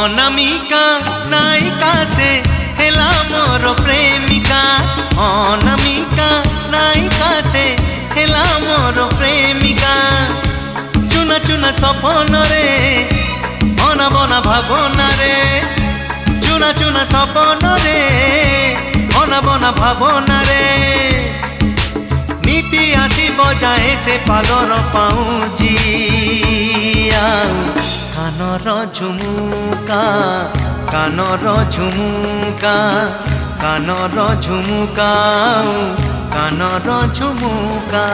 অনামিকা নায়িকা সে হেলা মোর প্রেমিকা। অনামিকা নায়িকা সে হেলা মোর প্রেমিকা। চুনা চুনা সপনরে অনাবনা ভাবনারে, চুনা চুনা সপনরে অনাবনা ভাবনারে। নীতি আসিব যায় সে পালর পাউজি। কানর ঝুমুকা কানর ঝুমুকা কানর ঝুমুকা কানর ঝুমুকা।